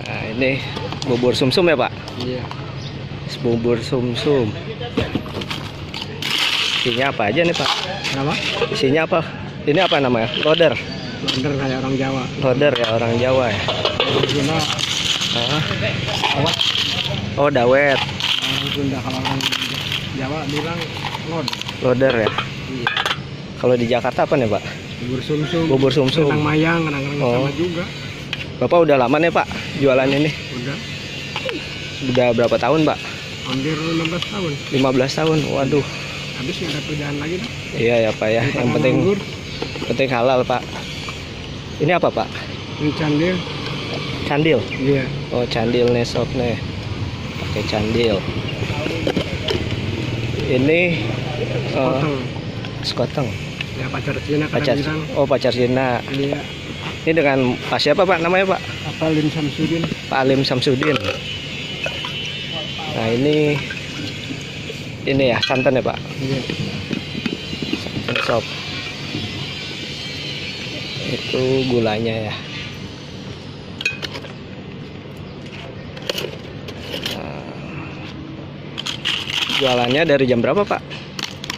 Nah, ini bubur sumsum ya, Pak? Iya. Bubur sumsum. Isinya apa aja nih, Pak? Apa? Isinya apa? Ini apa namanya? Loder. Loder kayak orang Jawa. Loder ya, orang Jawa ya. Sunda Ah. awat. Oh, dawet. Orang Sunda kalau orang Jawa bilang loder. Loder ya. Iya. Kalau di Jakarta apa nih, Pak? Bubur sumsum. Bubur sumsum. Kentang mayang, kadang-kadang Oh. sama juga. Bapak udah lama nih, Pak, jualan ini? Udah Udah berapa tahun, Pak? hampir 15 tahun. 15 tahun. Waduh. Habis nggak ada kerjaan lagi dah. Iya ya, Pak ya. Yang penting halal, Pak. Ini apa, Pak? Ini candil. Candil. Iya. Oh, candil nih sob nih. Pakai candil. Ini Potong. sekoteng. Ya pacar Cina Pacar. kadang bilang. Oh, pacar Cina. Iya. Ini dengan Pak siapa, Pak? Namanya, Pak? Apa Lim Samsudin. Pak Alim Samsudin. Nah, ini ya santan ya, Pak. Iya. Santan sop. Itu gulanya ya. Nah, jualannya dari jam berapa, Pak?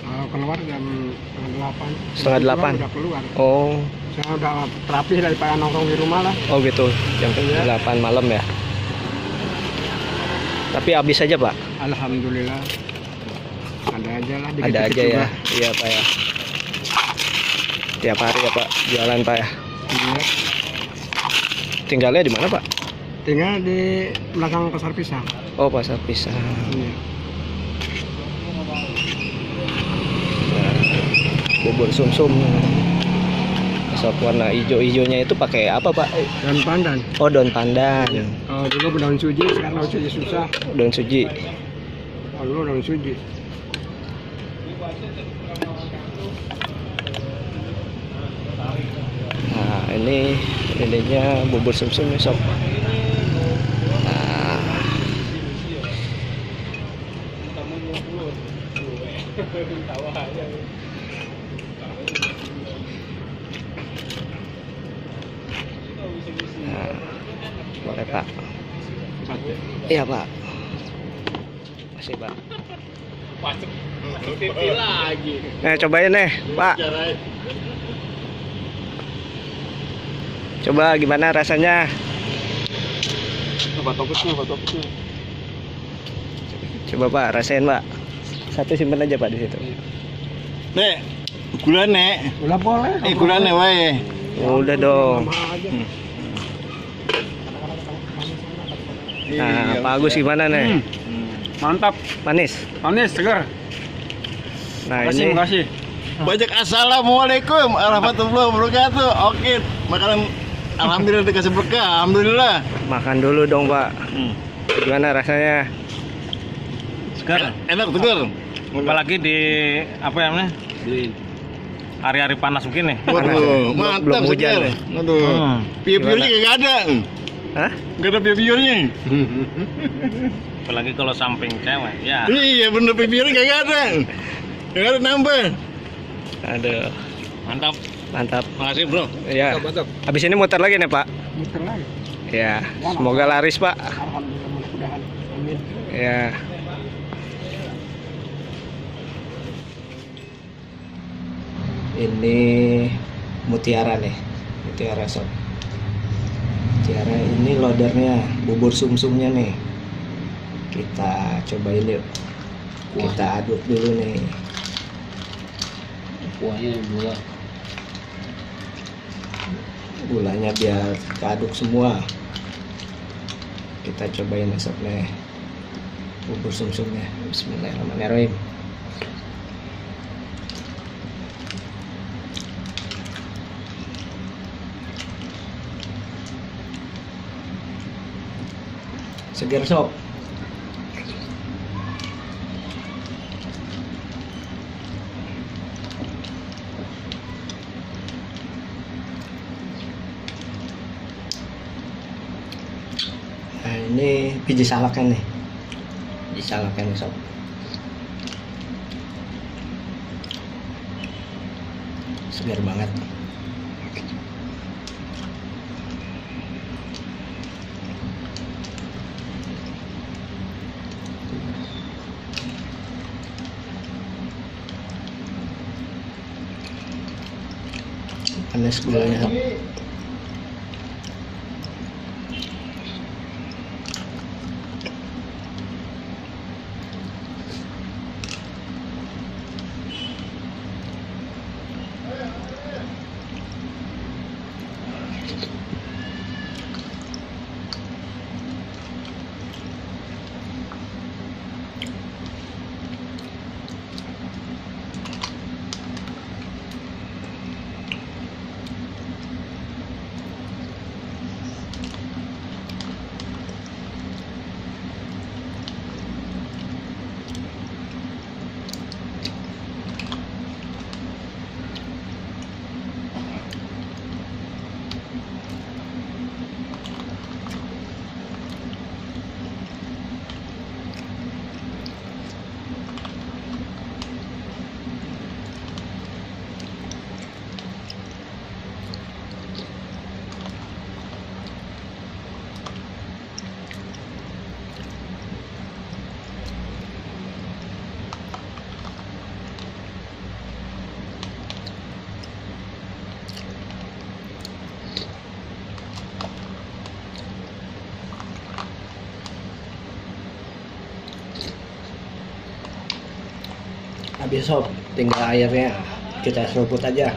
Kalau keluar jam 8. Setengah 8. Udah keluar. Oh, Saya udah rapi daripada nongkrong di rumah lah. oh gitu. Jam 8 malam ya. Tapi habis aja, Pak. Alhamdulillah. Ada aja lah. Ada aja ya. Iya, Pak ya. Tiap hari ya, Pak, jualan, Pak ya. Iya. Tinggalnya di mana, Pak? Tinggal di belakang pasar pisang. Oh, pasar pisang. Iya. Nah, bubur sumsum. Sop warna hijau-hijaunya itu pakai apa, Pak? Dan pandan. Oh, daun pandan. Kalau dulu daun suji, sekarang daun suji susah. Daun suji. Kalau dulu daun suji. Nah, ininya bubur sumsum nih, sob. Nah. Nah, boleh, Pak. Iya, Pak. Masih, Pak. lagi. Nah, cobain nih, Pak. Coba gimana rasanya? Batoknya. Coba, Pak, rasain, Pak. Satu simpen aja, Pak, di situ. Nek, gula nek. Udah boleh. Gula nek wae. Udah dong. Sama aja. Nah, Pak Agus gimana nih? Mantap. Manis. Manis, segar. Nah, ini Makasih. Banyak assalamualaikum warahmatullahi wabarakatuh. Oke, makanan alhamdulillah dikasih berkah. Alhamdulillah. makan dulu dong, Pak. Gimana rasanya? Segar. Enak segar. Apalagi di apa ya namanya? Di hari-hari panas begini. Waduh, Belum mantap hujan segar. ya? Waduh. Piur-piurnya kagak ada. Hah? Gak ada piur-piurnya. Apalagi kalau samping cewek, ya. Iya bener, piur-piurnya kagak ada. Kagak ada nambah. Aduh, Mantap. mantap. Makasih bro. Ya. Habis ini muter lagi nih, Pak. Muter lagi. Ya, semoga laris, Pak. Alhamdulillah, mudah-mudahan. Amin. Ya. Ini mutiara nih, mutiara sob. Mutiara ini lodernya, bubur sumsumnya nih. Kita cobain yuk. Kita aduk dulu nih. Kuahnya gula. Gulanya biar keaduk semua. Kita cobain nih sob nih. Bubur sumsumnya. Bismillahirrahmanirrahim. Segar sob. Nah, ini biji salaknya nih. Biji salaknya nih sob. segar banget. Panas gulanya. Habis sob, tinggal airnya kita seruput aja.